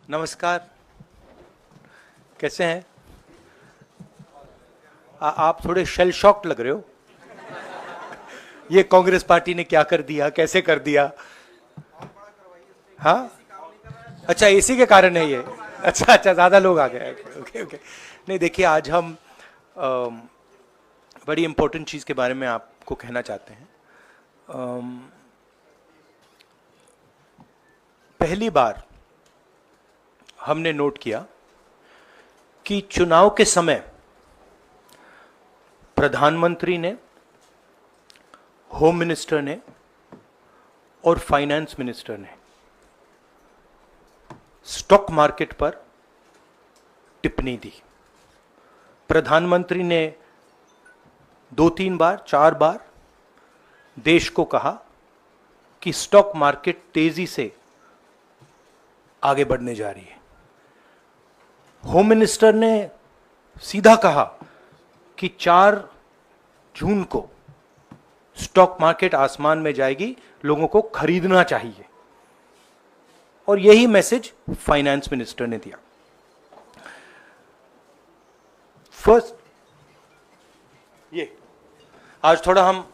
नमस्कार, कैसे हैं? आप थोड़े शेल शॉक्ड लग रहे हो। ये कांग्रेस पार्टी ने क्या कर दिया, कैसे कर दिया? हाँ, अच्छा एसी के कारण है ये। अच्छा अच्छा, ज्यादा लोग आ गए। Okay okay. नहीं देखिए, आज हम बड़ी इंपॉर्टेंट चीज के बारे में आपको कहना चाहते हैं। पहली बार हमने नोट किया कि चुनाव के समय प्रधानमंत्री ने, होम मिनिस्टर ने और फाइनेंस मिनिस्टर ने स्टॉक मार्केट पर टिप्पणी दी। प्रधानमंत्री ने 2-3 बार, 4 बार देश को कहा कि स्टॉक मार्केट तेजी से आगे बढ़ने जा रही है। होम मिनिस्टर ने सीधा कहा कि 4 जून को स्टॉक मार्केट आसमान में जाएगी, लोगों को खरीदना चाहिए। और यही मैसेज फाइनेंस मिनिस्टर ने दिया। फर्स्ट, ये आज थोड़ा हम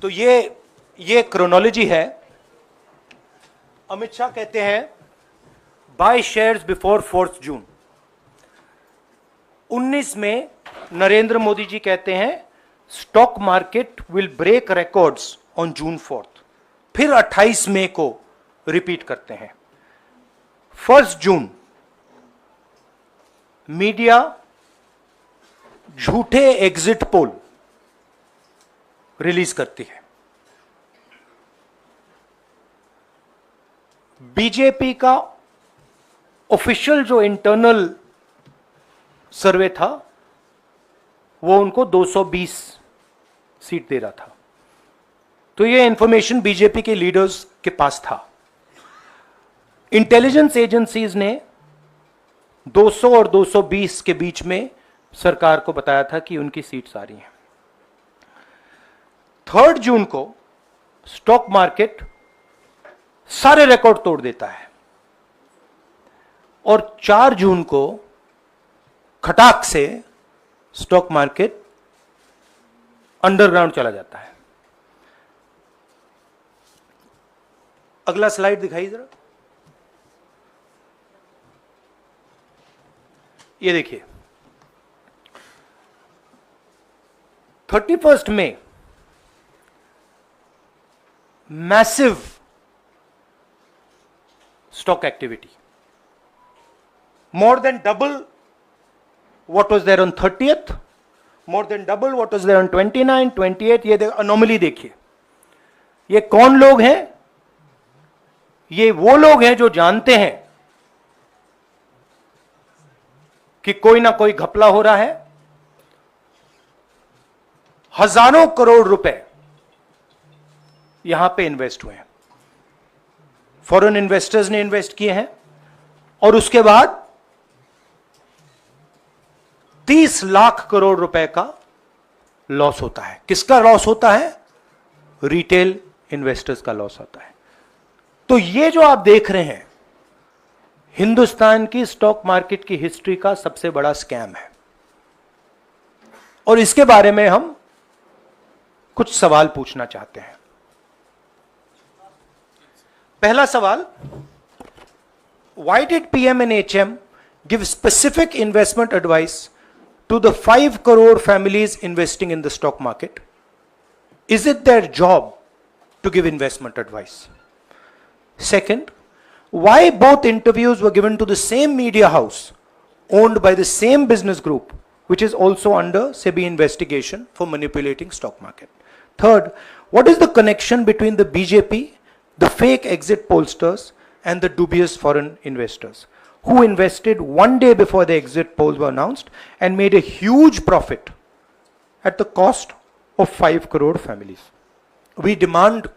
तो ये क्रोनोलॉजी है। अमित शाह कहते हैं बाय शेयर्स बिफोर 4 जून। 19 में नरेंद्र मोदी जी कहते हैं stock market will break records on June 4। फिर 28 मई को रिपीट करते हैं। 1 जून मीडिया झूठे एग्जिट पोल रिलीज करती है। बीजेपी का ऑफिशियल जो इंटरनल सर्वे था वो उनको 220 सीट दे रहा था। तो ये इंफॉर्मेशन बीजेपी के लीडर्स के पास था। इंटेलिजेंस एजेंसीज ने 200 और 220 के बीच में सरकार को बताया था कि उनकी सीट्स आ रही हैं। 3 जून को स्टॉक मार्केट सारे रिकॉर्ड तोड़ देता है और 4 जून को खटाक से स्टॉक मार्केट अंडरग्राउंड चला जाता है। अगला स्लाइड दिखाइए जरा। ये देखिए, 31 मई massive stock activity, more than double what was there on 30th, more than double what was there on 29, 28। ये अनोमली देखिए। ये कौन लोग हैं? ये वो लोग हैं जो जानते हैं कि कोई ना कोई घपला हो रहा है। हजारों करोड़ रुपए यहां पे इन्वेस्ट हुए हैं, फॉरेन इन्वेस्टर्स ने इन्वेस्ट किए हैं। और उसके बाद 30 लाख करोड़ रुपए का लॉस होता है। किसका लॉस होता है? रिटेल इन्वेस्टर्स का लॉस होता है। तो ये जो आप देख रहे हैं, हिंदुस्तान की स्टॉक मार्केट की हिस्ट्री का सबसे बड़ा स्कैम है। और इसके बारे में हम कुछ सवाल पूछना चाहते हैं। पहला सवाल, why did PM and HM give specific investment advice to the 5 crore families investing in the stock market? Is it their job to give investment advice? Second, why both interviews were given to the same media house owned by the same business group, which is also under SEBI investigation for manipulating stock market? Third, what is the connection between the BJP, the fake exit pollsters, and the dubious foreign investors who invested 1 day before the exit polls were announced and made a huge profit at the cost of 5 crore families? We demand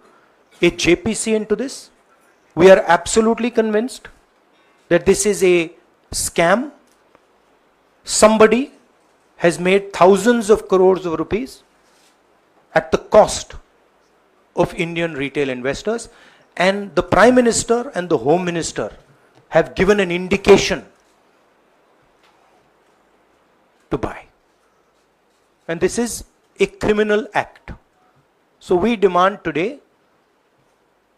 a JPC into this. We are absolutely convinced that this is a scam. Somebody has made thousands of crores of rupees at the cost of Indian retail investors, and the Prime Minister and the Home Minister have given an indication to buy. And this is a criminal act. So we demand today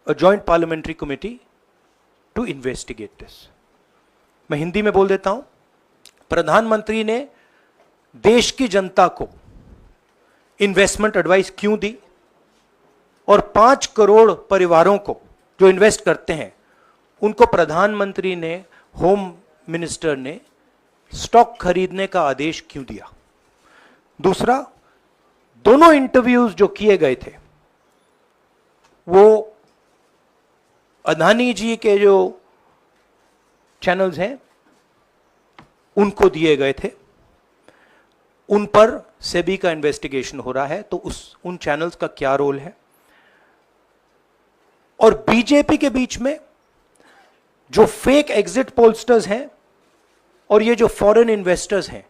a joint parliamentary committee to investigate this. मैं हिंदी में बोल देता हूं, प्रधानमंत्री ने देश की जनता को इन्वेस्टमेंट एडवाइस क्यों दी, और 5 करोड़ परिवारों को जो इन्वेस्ट करते हैं उनको प्रधानमंत्री ने, होम मिनिस्टर ने स्टॉक खरीदने का आदेश क्यों दिया। दूसरा, दोनों इंटरव्यूज जो किए गए थे वो अदानी जी के जो चैनल्स हैं उनको दिए गए थे, उन पर सेबी का इन्वेस्टिगेशन हो रहा है, तो उन चैनल्स का क्या रोल है। और बीजेपी के बीच में जो फेक एग्जिट पोलस्टर्स हैं और ये जो फॉरेन इन्वेस्टर्स हैं,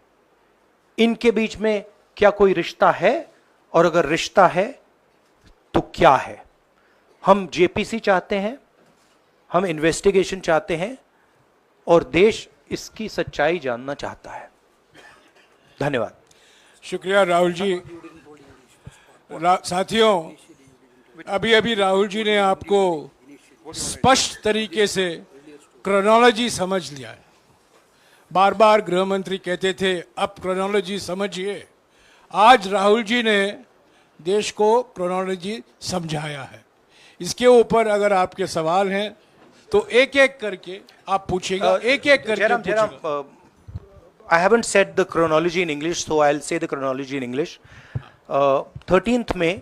इनके बीच में क्या कोई रिश्ता है, और अगर रिश्ता है तो क्या है। हम जेपीसी चाहते हैं, हम इन्वेस्टिगेशन चाहते हैं, और देश इसकी सच्चाई जानना चाहता है। धन्यवाद। शुक्रिया राहुल जी। साथियों, अभी अभी राहुल जी ने आपको स्पष्ट तरीके से क्रोनोलॉजी समझ लिया है। बार बार गृह मंत्री कहते थे अब क्रोनोलॉजी समझिए। आज राहुल जी ने देश को क्रोनोलॉजी समझाया है। इसके ऊपर अगर आपके सवाल हैं तो एक एक करके आप पूछेगा, एक एक करके पूछेगा। I haven't said the chronology in English, so I'll say the chronology in English. 13th May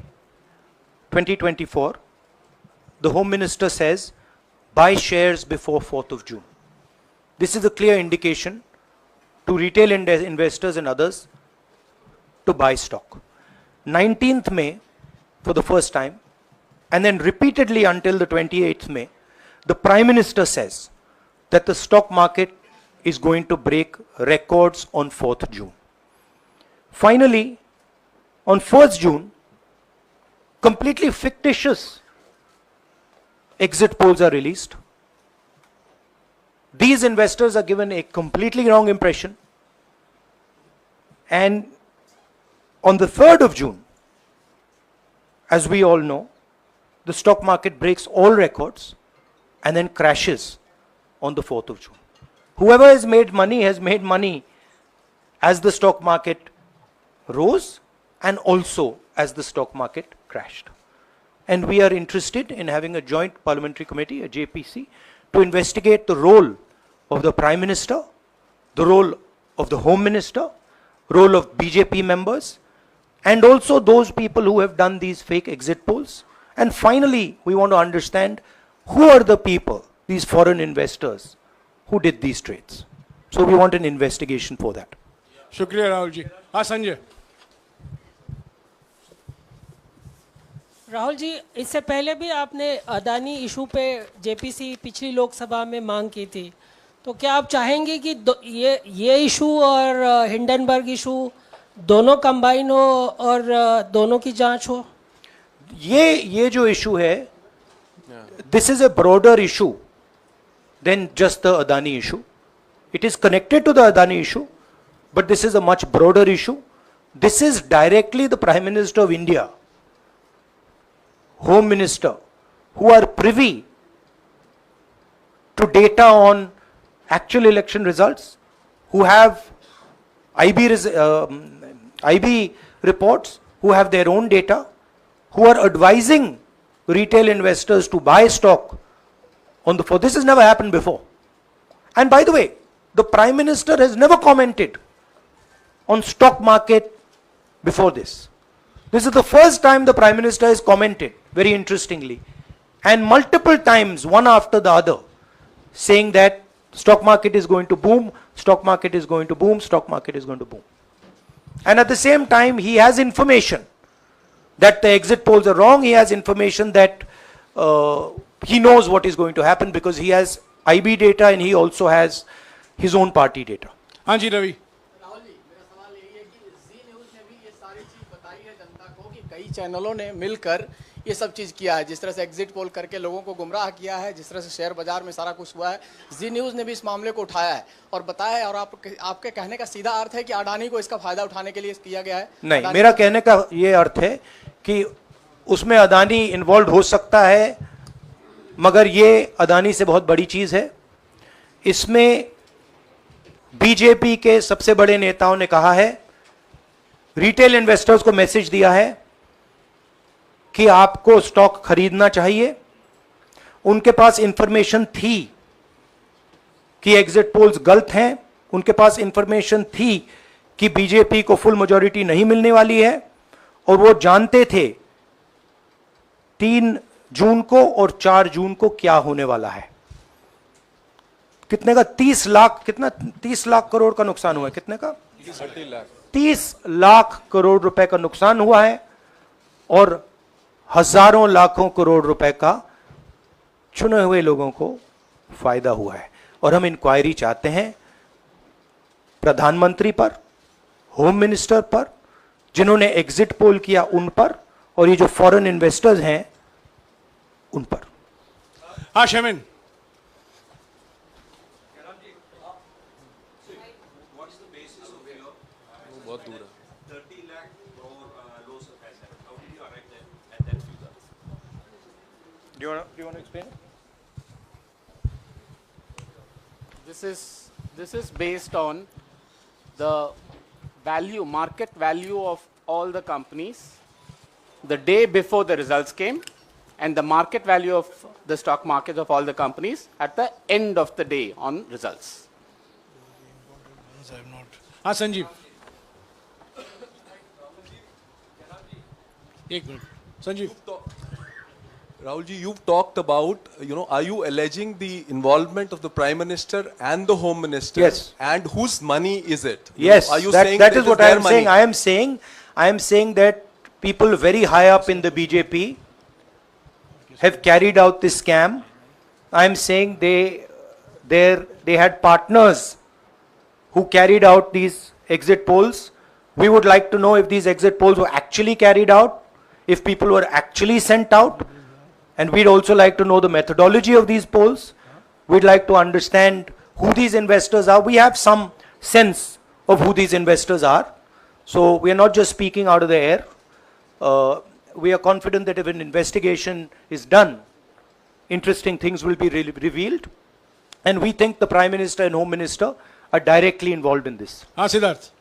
2024, the Home Minister says, buy shares before 4th of June. This is a clear indication to retail investors and others to buy stock. 19th May, for the first time, and then repeatedly until the 28th May, the Prime Minister says that the stock market is going to break records on 4th June. Finally, on 1st June, completely fictitious exit polls are released. These investors are given a completely wrong impression. And on the 3rd of June, as we all know, the stock market breaks all records and then crashes on the 4th of June. Whoever has made money as the stock market rose and also as the stock market crashed. And we are interested in having a joint parliamentary committee, a JPC, to investigate the role of the Prime Minister, the role of the Home Minister, role of BJP members, and also those people who have done these fake exit polls. And finally, we want to understand who are the people, these foreign investors, who did these trades. So we want an investigation for that. शुक्रिया राहुल जी। हाँ संजय। राहुल जी, इससे पहले भी आपने Adani issue पे JPC पिछली लोकसभा में मांग की थी, तो क्या आप चाहेंगे कि ये इशू और हिंडनबर्ग इशू दोनों कंबाइन हो और दोनों की जांच हो? ये जो इशू है, this is a broader issue than just the Adani issue. It is connected to the Adani issue, but this is a much broader issue. This is directly the Prime Minister of India, Home Minister, who are privy to data on actual election results, who have IB reports, who have their own data, who are advising retail investors to buy stock on the 4th. This has never happened before. And by the way, the Prime Minister has never commented on stock market before this. This is the first time the Prime Minister has commented, very interestingly, and multiple times, one after the other, saying that stock market is going to boom, stock market is going to boom, stock market is going to boom. And at the same time, he has information that the exit polls are wrong. He has information that he knows what is going to happen because he has IB data and he also has his own party data. हाँ जी रवि। राहुल जी, मेरा सवाल यही है कि जी news ने भी ये सारी चीज बताई है जनता को कि कई चैनलों ने मिलकर ये सब चीज़ किया है, जिस तरह से एग्जिट पोल करके लोगों को गुमराह किया है, जिस तरह से शेयर बाजार में सारा कुछ हुआ है, जी न्यूज़ ने भी इस मामले को उठाया है और बताया है। और आपके कहने का सीधा अर्थ है कि अडानी को इसका फायदा उठाने के लिए किया गया है? नहीं, मेरा कहने का ये अर्थ है कि उसमें अदानी इन्वॉल्व हो सकता है, मगर ये अदानी से बहुत बड़ी चीज है। इसमें बीजेपी के सबसे बड़े नेताओं ने कहा है, रिटेल इन्वेस्टर्स को मैसेज दिया है कि आपको स्टॉक खरीदना चाहिए। उनके पास इंफॉर्मेशन थी कि एग्जिट पोल्स गलत हैं, उनके पास इंफॉर्मेशन थी कि बीजेपी को फुल मेजॉरिटी नहीं मिलने वाली है, और वो जानते थे 3 जून को और 4 जून को क्या होने वाला है। कितने का 30 लाख, कितना 30 लाख करोड़ का नुकसान हुआ है? कितने का? 30 लाख करोड़ रुपए का नुकसान हुआ है और हजारों लाखों करोड़ रुपए का चुने हुए लोगों को फायदा हुआ है। और हम इंक्वायरी चाहते हैं प्रधानमंत्री पर, होम मिनिस्टर पर, जिन्होंने एग्जिट पोल किया उन पर, और ये जो फॉरेन इन्वेस्टर्स हैं उन पर। हाँ शमिन, बहुत दूर है। Do you want to explain? This is based on the value, market value of all the companies the day before the results came, and the market value of the stock market of all the companies at the end of the day on results. हाँ संजीव, एक minute Sanjeev. Rahul ji, you've talked about, are you alleging the involvement of the Prime Minister and the Home Minister? Yes. And whose money is it? Yes, Are you that, saying that it is what I their am money? saying. I am saying that people very high up in the BJP have carried out this scam. I am saying they had partners who carried out these exit polls. We would like to know if these exit polls were actually carried out, if people were actually sent out, and we'd also like to know the methodology of these polls. We'd like to understand who these investors are. We have some sense of who these investors are. So we are not just speaking out of the air. We are confident that if an investigation is done, interesting things will be revealed. And we think the Prime Minister and Home Minister are directly involved in this. हाँ Siddharth,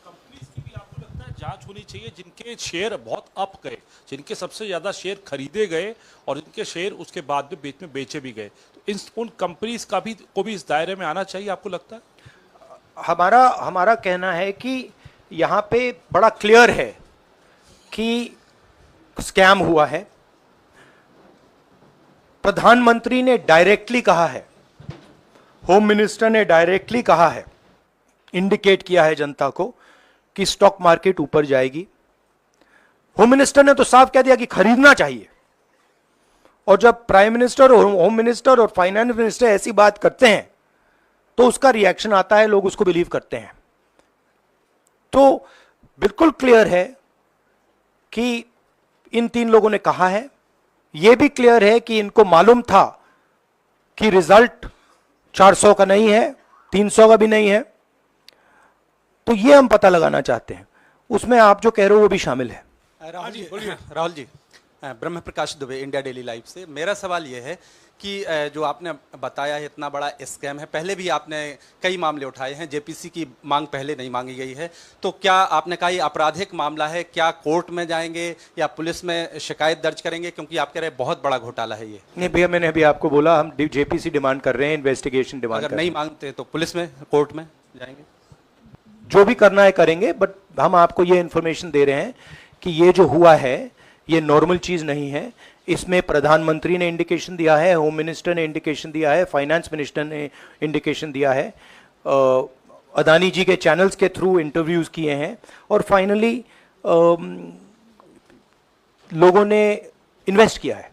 companies की भी आपको लगता है जांच होनी चाहिए जिनके शेयर बहुत अप गए, जिनके सबसे ज्यादा शेयर खरीदे गए और जिनके शेयर उसके बाद में बेचे भी गए, तो उन कंपनीज का भी को भी इस दायरे में आना चाहिए, आपको लगता है? हमारा कहना है कि यहाँ पे बड़ा क्लियर है कि स्कैम हुआ है। प्रधानमंत्री ने डायरेक्टली कहा है, होम मिनिस्टर ने डायरेक्टली कहा है, इंडिकेट किया है जनता को कि स्टॉक मार्केट ऊपर जाएगी। होम मिनिस्टर ने तो साफ कह दिया कि खरीदना चाहिए। और जब प्राइम मिनिस्टर और होम मिनिस्टर और फाइनेंस मिनिस्टर ऐसी बात करते हैं तो उसका रिएक्शन आता है, लोग उसको बिलीव करते हैं। तो बिल्कुल क्लियर है कि इन 3 लोगों ने कहा है। यह भी क्लियर है कि इनको मालूम था कि रिजल्ट 400 का नहीं है, 300 का भी नहीं है। तो ये हम पता लगाना चाहते हैं, उसमें आप जो कह रहे हो वो भी शामिल है। राहुल जी, ब्रह्म प्रकाश दुबे, इंडिया डेली लाइफ से। मेरा सवाल यह है कि जो आपने बताया है इतना बड़ा स्कैम है, पहले भी आपने कई मामले उठाए हैं, जेपीसी की मांग पहले नहीं मांगी गई है, तो क्या आपने कहा ये आपराधिक मामला है, क्या कोर्ट में जाएंगे या पुलिस में शिकायत दर्ज करेंगे? क्योंकि आप कह रहे हैं बहुत बड़ा घोटाला है ये। नहीं भैया, मैंने अभी आपको बोला हम जेपीसी डिमांड कर रहे हैं, इन्वेस्टिगेशन डिमांड अगर नहीं मांगते तो पुलिस में, कोर्ट में जाएंगे? जो भी करना है करेंगे, बट हम आपको ये इंफॉर्मेशन दे रहे हैं कि ये जो हुआ है ये नॉर्मल चीज नहीं है। इसमें प्रधानमंत्री ने इंडिकेशन दिया है, होम मिनिस्टर ने इंडिकेशन दिया है, फाइनेंस मिनिस्टर ने इंडिकेशन दिया है, अदानी जी के चैनल्स के थ्रू इंटरव्यूज किए हैं, और फाइनली लोगों ने इन्वेस्ट किया है,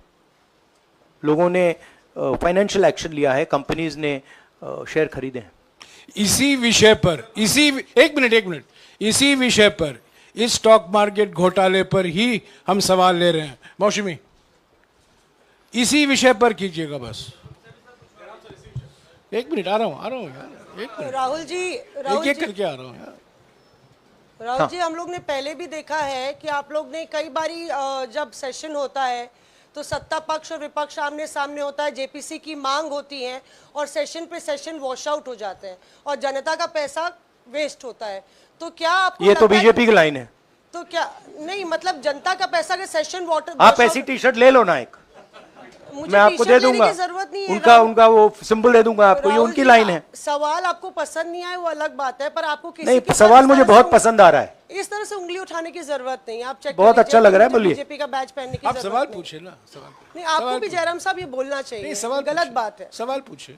लोगों ने फाइनेंशियल एक्शन लिया है, कंपनीज ने शेयर खरीदे हैं। इसी विषय पर, इसी एक मिनट, इसी विषय पर इस स्टॉक मार्केट घोटाले पर ही हम सवाल ले रहे हैं। मौसमी, इसी विषय पर कीजिएगा बस। एक मिनट, आ रहा हूं यार, एक मिनट, राहुल जी, एक करके आ रहा हूं यार। राहुल जी, हम लोग ने पहले भी देखा है कि आप लोग ने कई बारी जब सेशन होता है तो सत्ता पक्ष और विपक्ष आमने सामने होता है, जेपीसी की मांग होती है और सेशन पे सेशन वॉश आउट हो जाते हैं और जनता का पैसा वेस्ट होता है। तो क्या आपको ये तो लगता है बीजेपी की लाइन है। तो क्या नहीं, मतलब जनता का पैसा के सेशन वाटर आप ऐसी टी शर्ट ले लो ना एक, मुझे मैं आपको टी-शर्ट दे लेने दूंगा, की जरूरत नहीं है। उनका उनका वो सिंबल दे दूंगा आपको, ये राहुल उनकी जी, लाइन है। सवाल आपको पसंद नहीं आए वो अलग बात है, पर आपको किसी नहीं, के सवाल पर मुझे इस तरह बहुत से पसंद आ रहा है। इस तरह से उंगली उठाने की जरूरत नहीं। आप चेक बहुत अच्छा लग रहा है, बोलिए। बीजेपी का बैच पहनने की आप जरूरत सवाल नहीं। पूछे ना, सवाल नहीं, आपको भी जयराम साहब ये बोलना नहीं, चाहिए, सवाल गलत पूछे, बात है। सवाल पूछे।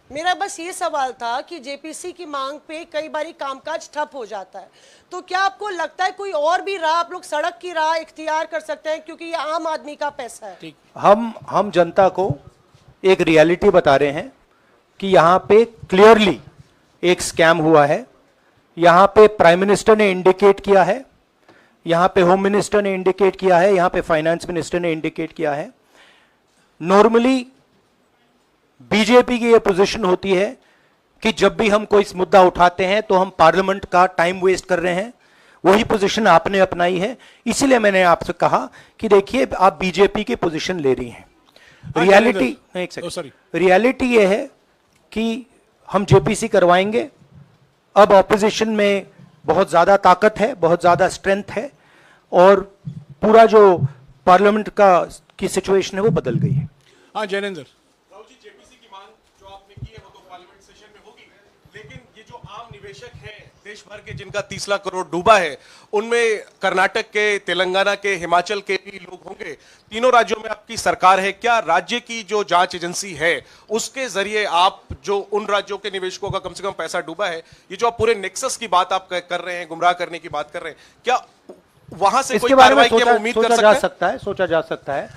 मेरा बस ये सवाल था कि जेपीसी की मांग पे कई बारी कामकाज ठप हो जाता है, तो क्या आपको लगता है कोई और भी राह आप लोग सड़क की राह इख्तियार कर सकते हैं, क्योंकि ये आम आदमी का पैसा है। हम जनता को एक रियलिटी बता रहे हैं कि यहाँ पे क्लियरली एक स्कैम हुआ है। यहाँ पे प्राइम मिनिस्टर ने इंडिकेट किया है, यहाँ पे होम मिनिस्टर ने इंडिकेट किया है, यहाँ पे फाइनेंस मिनिस्टर ने इंडिकेट किया है। नॉर्मली बीजेपी की ये पोजीशन होती है कि जब भी हम कोई मुद्दा उठाते हैं तो हम पार्लियामेंट का टाइम वेस्ट कर रहे हैं। वही पोजीशन आपने अपनाई है, इसीलिए मैंने आपसे कहा कि देखिए आप बीजेपी की पोजीशन ले रही हैं। रियलिटी, एक सेकंड, रियलिटी ये है कि हम जेपीसी करवाएंगे। अब ऑपोजिशन में बहुत ज्यादा ताकत है, बहुत ज्यादा स्ट्रेंथ है और पूरा जो पार्लियामेंट की सिचुएशन है वो बदल गई है। हाँ जैनेंद्र, जेपीसी की मांग जो आपने की है वो तो पार्लियामेंट सेशन में होगी, लेकिन ये जो आम निवेशक हैं देश भर के जिनका 30 लाख करोड़ डूबा है, उनमें कर्नाटक के, तेलंगाना के, हिमाचल के भी लोग होंगे। तीनों राज्यों में आपकी सरकार है, क्या राज्य की जो जांच एजेंसी है उसके जरिए आप जो उन राज्यों के निवेशकों का कम से कम पैसा डूबा है, ये जो आप पूरे नेक्सस की बात आप कर रहे हैं, गुमराह करने की बात कर रहे हैं, क्या वहां से कोई इसके बारे में कार्रवाई की हम उम्मीद कर सोचा सकते जा हैं? सकता है, सोचा जा सकता है,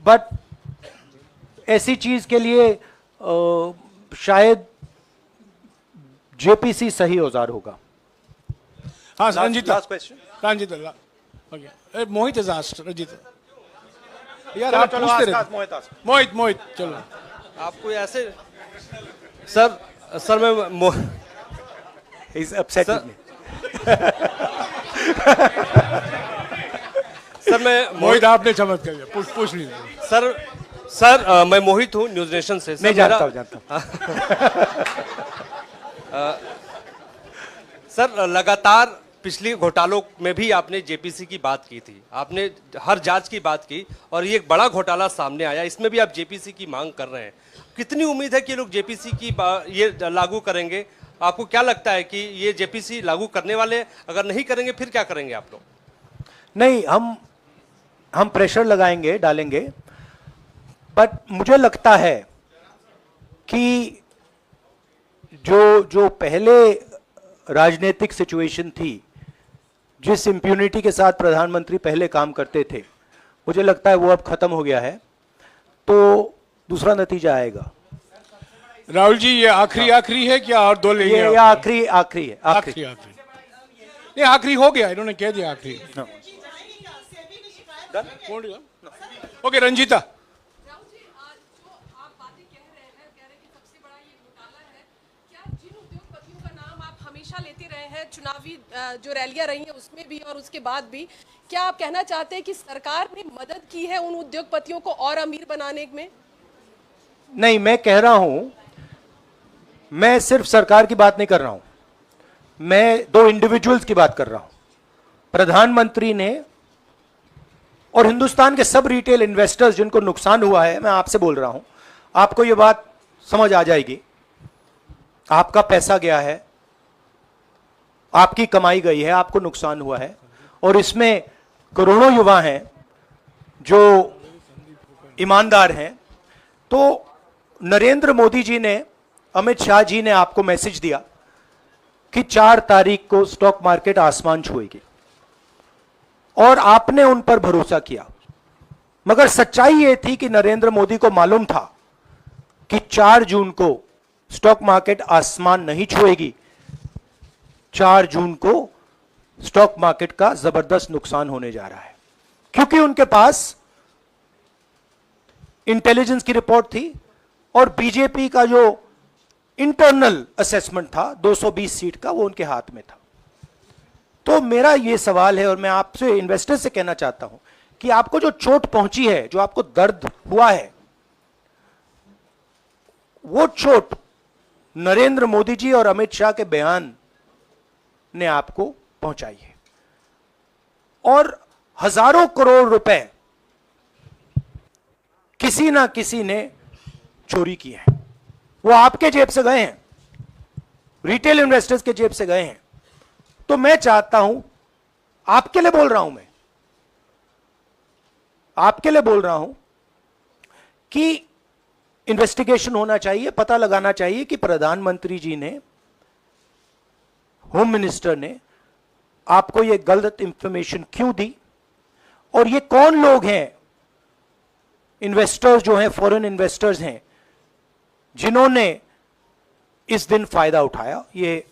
बट ऐसी चीज के लिए शायद जेपीसी सही औजार होगा। हाँ Ranjita, last question, Ranjita, okay, Mohit is asked, Ranjita यार आप पूछते रहे। मोहित चलो। आपको ऐसे सर मैं इज अपसेटिंग मी। सर मैं मोहित आपने चमत्कार किया, पूछ लीजिए। सर मैं मोहित हूँ न्यूज नेशन से। नहीं, जानता हूँ। सर लगातार पिछले घोटालों में भी आपने जेपीसी की बात की थी, आपने हर जांच की बात की और ये एक बड़ा घोटाला सामने आया, इसमें भी आप जेपीसी की मांग कर रहे हैं। कितनी उम्मीद है कि लोग जेपीसी की ये लागू करेंगे? आपको क्या लगता है कि ये जेपीसी लागू करने वाले, अगर नहीं करेंगे फिर क्या करेंगे आप लोग? नहीं, हम प्रेशर लगाएंगे, डालेंगे, बट मुझे लगता है कि जो पहले राजनीतिक सिचुएशन थी, जिस इम्प्यूनिटी के साथ प्रधानमंत्री पहले काम करते थे, मुझे लगता है वो अब खत्म हो गया है, तो दूसरा नतीजा आएगा। राहुल जी, ये आखिरी है क्या और दो लेंगे? ये आखिरी है, आखिरी नहीं, आखिरी हो गया, इन्होंने कह दिया आखिरी। ओके रंजीता। लेते रहे हैं, चुनावी जो रैलियां रही हैं उसमें भी और उसके बाद भी, क्या आप कहना चाहते हैं कि सरकार ने मदद की है उन उद्योगपतियों को और अमीर बनाने में? नहीं, मैं कह रहा हूं, मैं सिर्फ सरकार की बात नहीं कर रहा हूं, मैं दो इंडिविजुअल्स की बात कर रहा हूं। प्रधानमंत्री ने और हिंदुस्तान के सब रिटेल इन्वेस्टर्स जिनको नुकसान हुआ है, मैं आपसे बोल रहा हूं, आपको यह बात समझ आ जाएगी। आपका पैसा गया है, आपकी कमाई गई है, आपको नुकसान हुआ है, और इसमें करोड़ों युवा हैं जो ईमानदार हैं। तो नरेंद्र मोदी जी ने, अमित शाह जी ने आपको मैसेज दिया कि 4 तारीख को स्टॉक मार्केट आसमान छुएगी, और आपने उन पर भरोसा किया। मगर सच्चाई यह थी कि नरेंद्र मोदी को मालूम था कि 4 जून को स्टॉक मार्केट आसमान नहीं छुएगी, 4 जून को स्टॉक मार्केट का जबरदस्त नुकसान होने जा रहा है, क्योंकि उनके पास इंटेलिजेंस की रिपोर्ट थी और बीजेपी का जो इंटरनल असेसमेंट था 220 सीट का, वो उनके हाथ में था। तो मेरा यह सवाल है और मैं आपसे इन्वेस्टर से कहना चाहता हूं कि आपको जो चोट पहुंची है, जो आपको दर्द हुआ है, वो चोट नरेंद्र मोदी जी और अमित शाह के बयान ने आपको पहुंचाई है। और हजारों करोड़ रुपए किसी ना किसी ने चोरी की है, वो आपके जेब से गए हैं, रिटेल इन्वेस्टर्स के जेब से गए हैं। तो मैं चाहता हूं, आपके लिए बोल रहा हूं, मैं आपके लिए बोल रहा हूं कि इन्वेस्टिगेशन होना चाहिए, पता लगाना चाहिए कि प्रधानमंत्री जी ने, होम मिनिस्टर ने आपको यह गलत इंफॉर्मेशन क्यों दी, और ये कौन लोग हैं, इन्वेस्टर्स जो हैं, फॉरेन इन्वेस्टर्स हैं, जिन्होंने इस दिन फायदा उठाया। ये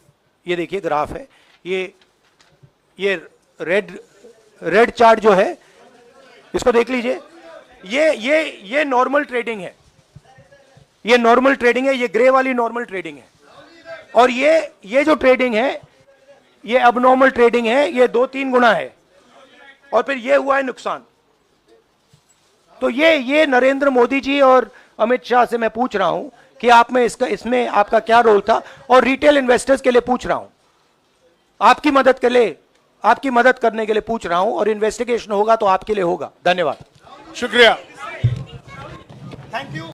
देखिए ग्राफ है, ये रेड चार्ट जो है, इसको देख लीजिए। ये नॉर्मल ट्रेडिंग है, ये नॉर्मल ट्रेडिंग है, ये ग्रे वाली नॉर्मल ट्रेडिंग है, और ये जो ट्रेडिंग है ये अबनॉर्मल ट्रेडिंग है, ये 2-3 गुना है, और फिर ये हुआ है नुकसान। तो ये नरेंद्र मोदी जी और अमित शाह से मैं पूछ रहा हूं कि आप में इसमें आपका क्या रोल था, और रिटेल इन्वेस्टर्स के लिए पूछ रहा हूं, आपकी मदद करने के लिए पूछ रहा हूं, और इन्वेस्टिगेशन होगा तो आपके लिए होगा। धन्यवाद, शुक्रिया। Thank you.